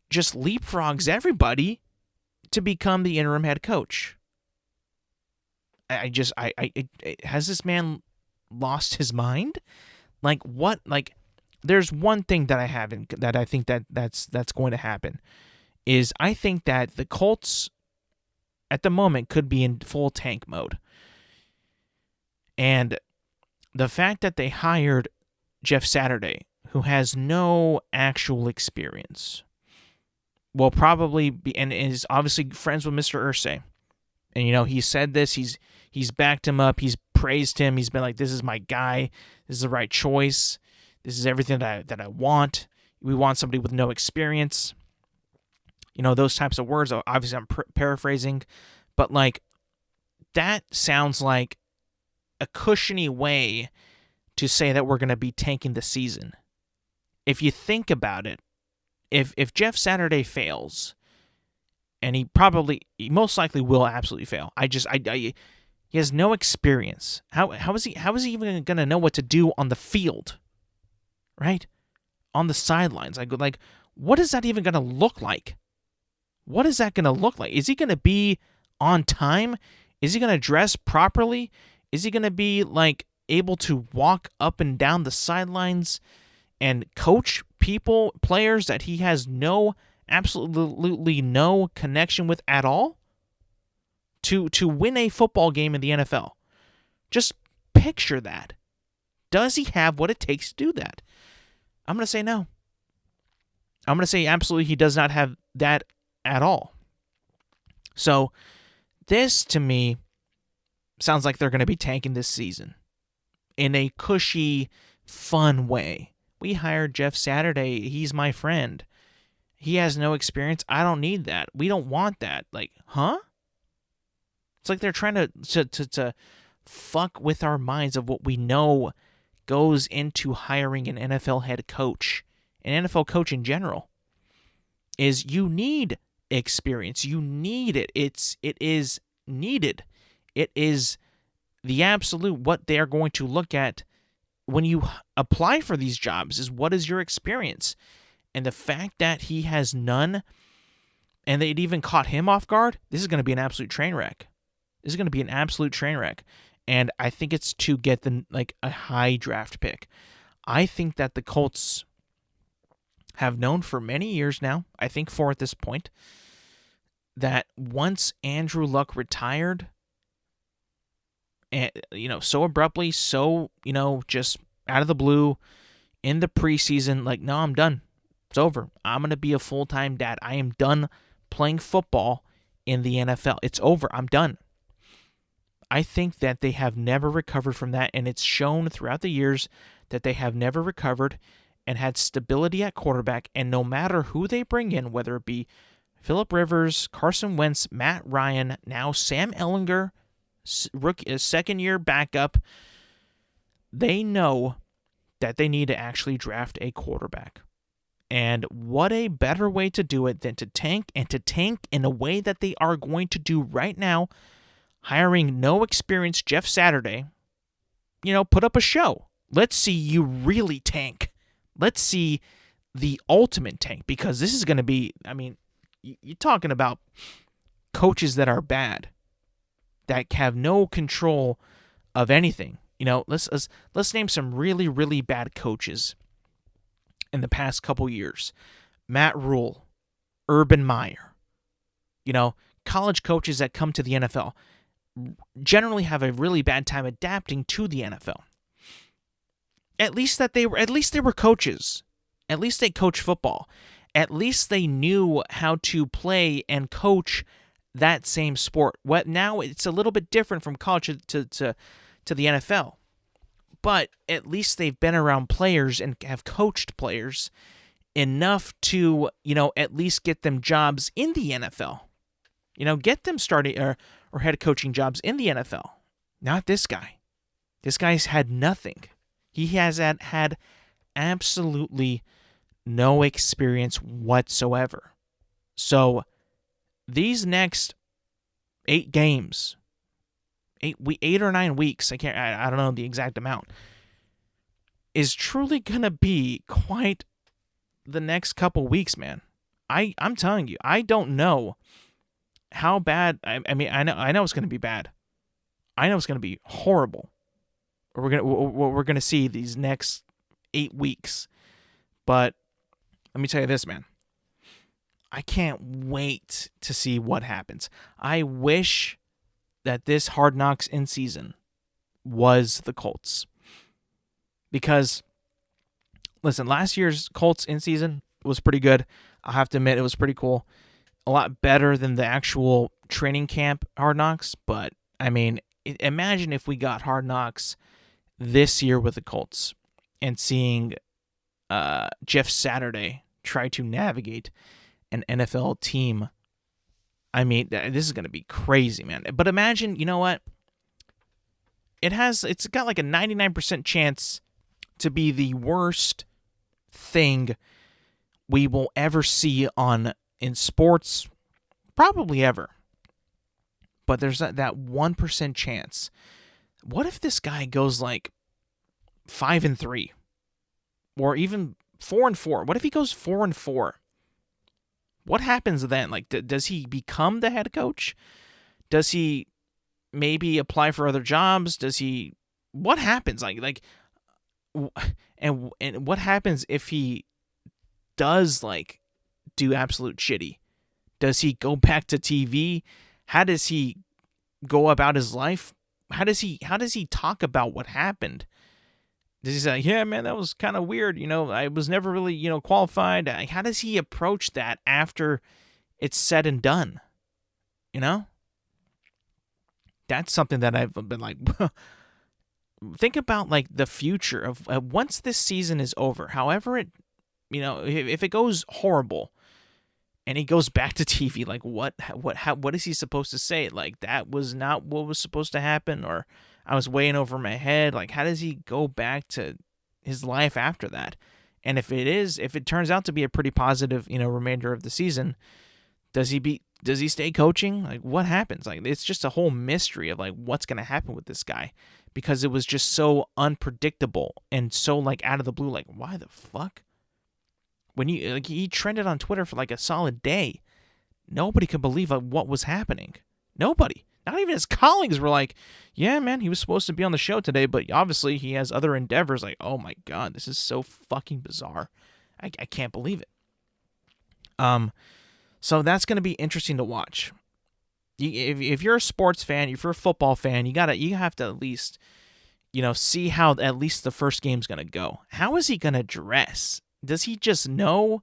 just leapfrogs everybody to become the interim head coach. Has this man lost his mind? Like, what? Like, there's one thing that I think that's going to happen is I think that the Colts at the moment could be in full tank mode. And the fact that they hired Jeff Saturday, who has no actual experience, will probably be, and is obviously friends with Mr. Irsay. And, he said this, he's backed him up, he's praised him, he's been like, this is my guy, this is the right choice, this is everything that I want. We want somebody with no experience. Those types of words. Obviously, I'm paraphrasing, but that sounds like a cushiony way to say that we're going to be tanking the season. If you think about it, if Jeff Saturday fails, and he most likely will absolutely fail. He has no experience. How is he even going to know what to do on the field, right? On the sidelines, what is that even going to look like? What is that going to look like? Is he going to be on time? Is he going to dress properly? Is he going to be able to walk up and down the sidelines and coach players that he has absolutely no connection with at all to win a football game in the NFL? Just picture that. Does he have what it takes to do that? I'm going to say no. I'm going to say absolutely he does not have that at all. So this, to me, sounds like they're going to be tanking this season in a cushy, fun way. We hired Jeff Saturday. He's my friend. He has no experience. I don't need that. We don't want that. Huh? It's like they're trying to fuck with our minds of what we know goes into hiring an NFL head coach, an NFL coach in general. Is you need experience. You need it. It is needed. It is the absolute what they are going to look at when you apply for these jobs is what is your experience. And the fact that he has none and they'd even caught him off guard, this is going to be an absolute train wreck. This is going to be an absolute train wreck. And I think it's to get a high draft pick. I think that the Colts have known for many years now, I think 4 at this point, that once Andrew Luck retired, and so abruptly, so just out of the blue in the preseason, no, I'm done. It's over. I'm going to be a full-time dad. I am done playing football in the NFL. It's over. I'm done. I think that they have never recovered from that, and it's shown throughout the years that they have never recovered and had stability at quarterback, and no matter who they bring in, whether it be Phillip Rivers, Carson Wentz, Matt Ryan, now Sam Ehlinger, second-year backup, they know that they need to actually draft a quarterback. And what a better way to do it than to tank, and to tank in a way that they are going to do right now, hiring no experienced Jeff Saturday, put up a show. Let's see you really tank. Let's see the ultimate tank, because this is going to be, you're talking about coaches that are bad, that have no control of anything. Let's name some really, really bad coaches in the past couple years. Matt Rule, Urban Meyer. College coaches that come to the NFL generally have a really bad time adapting to the NFL. At least they were coaches. At least they coached football. At least they knew how to play and coach that same sport. What now it's a little bit different from college to the NFL. But at least they've been around players and have coached players enough to, at least get them jobs in the NFL. Get them starting or head coaching jobs in the NFL. Not this guy. This guy's had nothing. He has had absolutely no experience whatsoever. So these next 8 games, 8 or 9 weeks, I don't know the exact amount, is truly gonna be quite the next couple weeks, man. I'm telling you, I don't know how bad. I know it's gonna be bad. I know it's gonna be horrible. What we're gonna see these next 8 weeks. But let me tell you this, man. I can't wait to see what happens. I wish that this Hard Knocks in season was the Colts. Because, listen, last year's Colts in season was pretty good. I'll have to admit, it was pretty cool. A lot better than the actual training camp Hard Knocks. But, I mean, imagine if we got Hard Knocks this year with the Colts and seeing Jeff Saturday try to navigate an NFL team. I mean, this is going to be crazy, man. But imagine, you know what? It's got like a 99% chance to be the worst thing we will ever see in sports, probably ever. But there's that 1% chance. What if this guy goes like 5-3, or even 4-4? What if he goes 4-4? What happens then? Like, does he become the head coach? Does he maybe apply for other jobs? What happens? And what happens if he does like do absolute shitty? Does he go back to TV? How does he go about his life? How does he talk about what happened? Does he say, yeah, man, that was kind of weird. I was never really, qualified. How does he approach that after it's said and done? That's something that I've been like, think about like the future of once this season is over, however it, if it goes horrible and he goes back to TV, like what is he supposed to say? Like, that was not what was supposed to happen, or I was way in over my head. Like, how does he go back to his life after that? And if it turns out to be a pretty positive, remainder of the season, does he stay coaching? Like, what happens? Like, it's just a whole mystery of like what's going to happen with this guy, because it was just so unpredictable and so like out of the blue. Like, why the fuck? When he trended on Twitter for like a solid day, nobody could believe what was happening. Nobody. Not even his colleagues were like, yeah, man, he was supposed to be on the show today, but obviously he has other endeavors. Like, oh my God, this is so fucking bizarre. I can't believe it. So that's going to be interesting to watch. If you're a sports fan, if you're a football fan, you have to at least, see how at least the first game's going to go. How is he going to dress? Does he just know?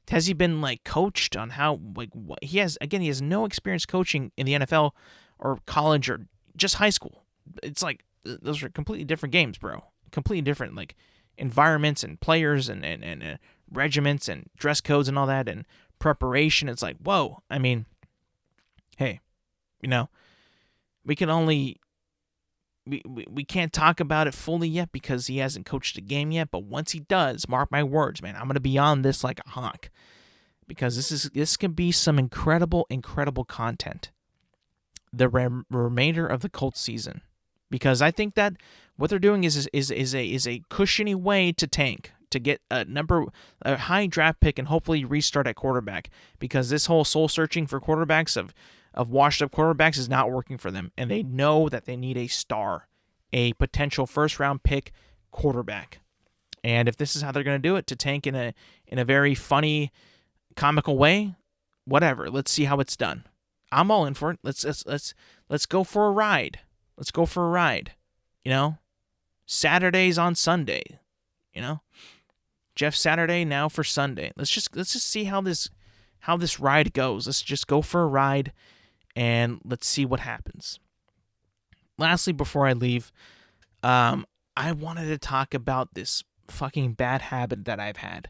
Has he been like coached on how, like, what he has no experience coaching in the NFL or college or just high school. It's like those are completely different games, bro. Completely different like environments and players and regiments and dress codes and all that and preparation. It's like, whoa. I mean, hey, we can only we can't talk about it fully yet because he hasn't coached a game yet. But once he does, mark my words, man, I'm gonna be on this like a hawk, because this can be some incredible content. The remainder of the Colts season, because I think that what they're doing is a cushiony way to tank, to get a high draft pick and hopefully restart at quarterback, because this whole soul searching for quarterbacks of washed up quarterbacks is not working for them, and they know that they need a potential first round pick quarterback. And if this is how they're going to do it, to tank in a very funny, comical way, whatever. Let's see how it's done. I'm all in for it. Let's go for a ride. Let's go for a ride. Saturdays on Sunday. Jeff Saturday now for Sunday. Let's just see how this ride goes. Let's just go for a ride and let's see what happens. Lastly, before I leave, I wanted to talk about this fucking bad habit that I've had,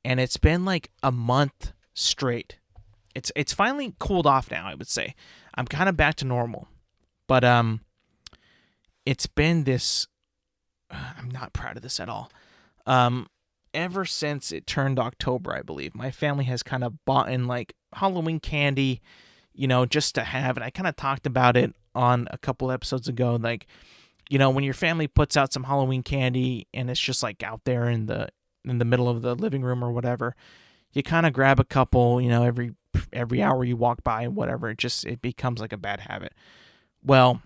and it's been like a month straight. It's finally cooled off now, I would say. I'm kind of back to normal. But it's been this, I'm not proud of this at all. Ever since it turned October, I believe, my family has kind of bought in like Halloween candy, just to have. And I kind of talked about it on a couple episodes ago. Like, when your family puts out some Halloween candy and it's just like out there in the middle of the living room or whatever, you kind of grab a couple, every hour you walk by and whatever. It becomes like a bad habit. Well,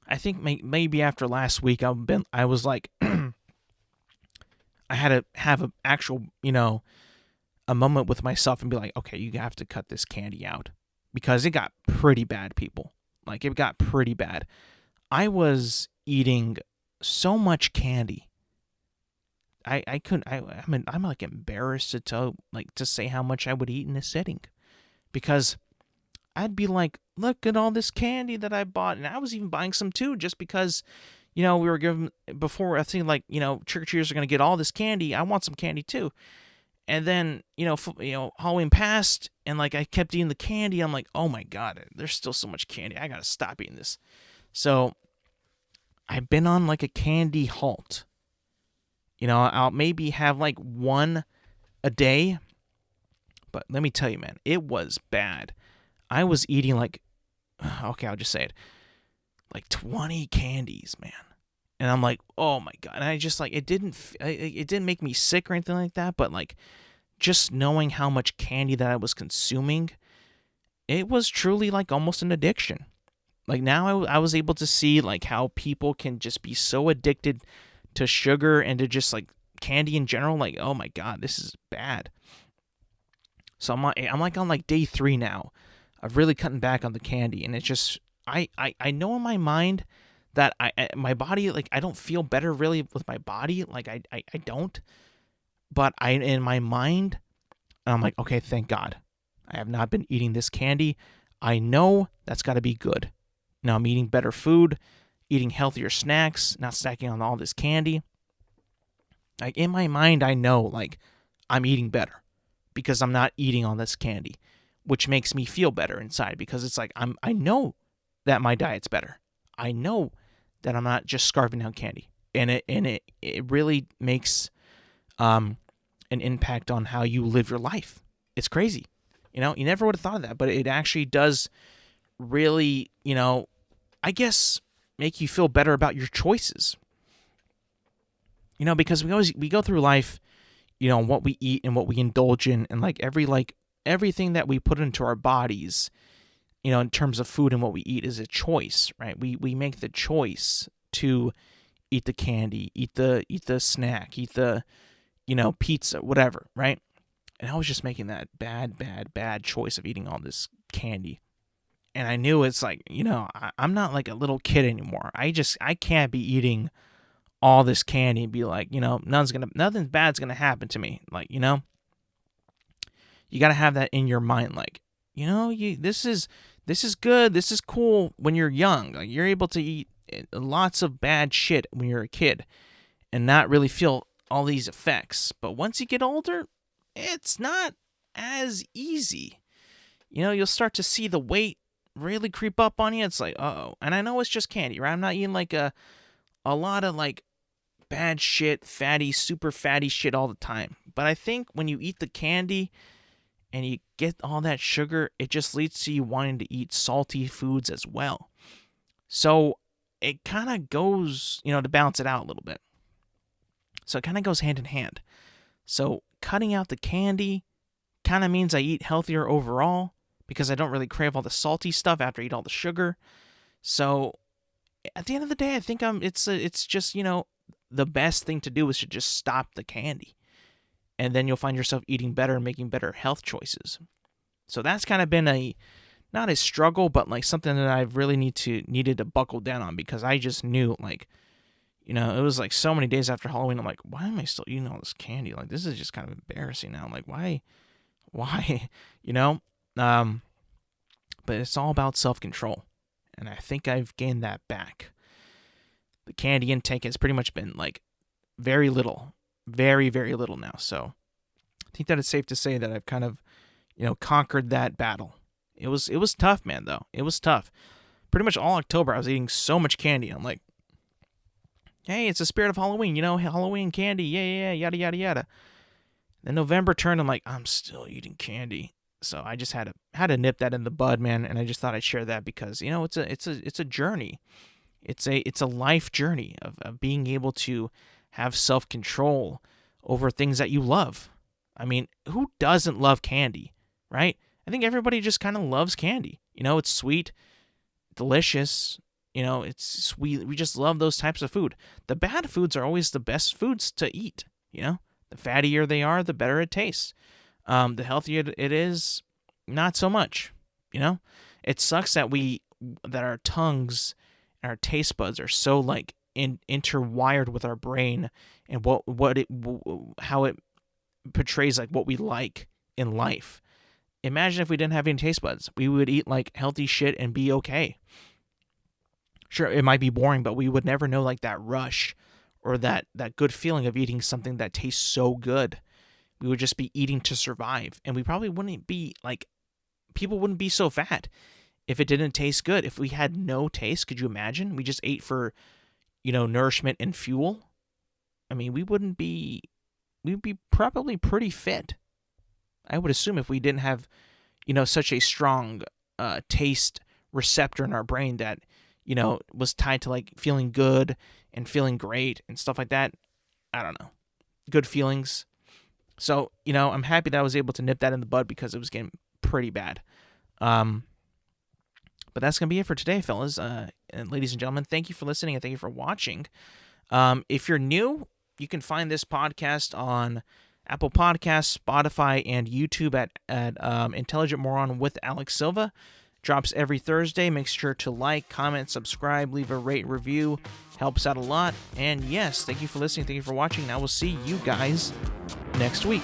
I think maybe after last week, I was like, I had to have an actual, a moment with myself and be like, okay, you have to cut this candy out because it got pretty bad, people. Like, it got pretty bad. I was eating so much candy. I couldn't. I'm like embarrassed to to say how much I would eat in a sitting, because I'd be like, look at all this candy that I bought, and I was even buying some too, just because, we were given before. I think like trick or treaters are gonna get all this candy. I want some candy too. And then Halloween passed, and like I kept eating the candy. I'm like, oh my god, there's still so much candy. I gotta stop eating this. So I've been on like a candy halt. I'll maybe have like one a day, but let me tell you, man, it was bad. I was eating like, okay, I'll just say it, like 20 candies, man. And I'm like, oh my god. And I just like, it didn't make me sick or anything like that, but like, just knowing how much candy that I was consuming, it was truly like almost an addiction. Like, now I was able to see like how people can just be so addicted to sugar and to just like candy in general. Like, oh my god, this is bad. So I'm like on like day 3 now of really cutting back on the candy, and it's just I know in my mind that my body, like, I don't feel better really with my body, like I don't, but in my mind I'm like, okay, thank God I have not been eating this candy. I know that's got to be good. Now I'm eating better food, eating healthier snacks, not snacking on all this candy. Like, in my mind, I know like I'm eating better because I'm not eating all this candy, which makes me feel better inside, because it's like I know that my diet's better. I know that I'm not just scarfing down candy, and it really makes an impact on how you live your life. It's crazy. You never would have thought of that, but it actually does really, I guess, make you feel better about your choices. Because we go through life, what we eat and what we indulge in, and like everything that we put into our bodies, in terms of food and what we eat is a choice, right? We make the choice to eat the candy, eat the snack, eat the, pizza, whatever, right? And I was just making that bad choice of eating all this candy. And I knew it's like, I'm not like a little kid anymore. I can't be eating all this candy and be like, nothing bad's gonna happen to me. Like, you gotta have that in your mind. Like, this is good. This is cool when you're young. Like, you're able to eat lots of bad shit when you're a kid and not really feel all these effects. But once you get older, it's not as easy. You'll start to see the weight really creep up on you. It's like, uh-oh. And I know it's just candy, right? I'm not eating like a lot of like bad shit, super fatty shit all the time. But I think when you eat the candy and you get all that sugar, it just leads to you wanting to eat salty foods as well. So it kind of goes, to balance it out a little bit. So it kind of goes hand in hand. So cutting out the candy kind of means I eat healthier overall, because I don't really crave all the salty stuff after I eat all the sugar. So at the end of the day, I think it's just, the best thing to do is to just stop the candy. And then you'll find yourself eating better and making better health choices. So that's kind of been not a struggle, but like something that I really needed to buckle down on, because I just knew, like, it was like so many days after Halloween, I'm like, why am I still eating all this candy? Like, this is just kind of embarrassing now. Like, why, but it's all about self-control. And I think I've gained that back. The candy intake has pretty much been like very little, very, very little now. So I think that it's safe to say that I've kind of, conquered that battle. It was tough, man, though. It was tough. Pretty much all October, I was eating so much candy. I'm like, hey, it's the spirit of Halloween, Halloween candy, yeah, yada, yada, yada. Then November turned, I'm like, I'm still eating candy. So I just had to nip that in the bud, man, and I just thought I'd share that because, it's a journey. It's a life journey of being able to have self-control over things that you love. I mean, who doesn't love candy, right? I think everybody just kind of loves candy. It's sweet, delicious, it's sweet. We just love those types of food. The bad foods are always the best foods to eat. You know, the fattier they are, the better it tastes. The healthier it is, not so much. You know, it sucks that our tongues and our taste buds are so like interwired with our brain and how it portrays like what we like in life. Imagine if we didn't have any taste buds. We would eat like healthy shit and be okay. Sure, it might be boring, but we would never know like that rush or that good feeling of eating something that tastes so good. We would just be eating to survive, and we probably wouldn't be like, people wouldn't be so fat if it didn't taste good. If we had no taste, could you imagine? We just ate for, nourishment and fuel. I mean, we'd be probably pretty fit. I would assume if we didn't have, such a strong taste receptor in our brain that, was tied to like feeling good and feeling great and stuff like that. I don't know. Good feelings. So, I'm happy that I was able to nip that in the bud because it was getting pretty bad. But that's going to be it for today, fellas. And ladies and gentlemen, thank you for listening and thank you for watching. If you're new, you can find this podcast on Apple Podcasts, Spotify, and YouTube at Intelligent Moron with Alex Silva. Drops every Thursday. Make sure to like, comment, subscribe, leave a rate, review. Helps out a lot. And yes, thank you for listening. Thank you for watching. And I will see you guys next week.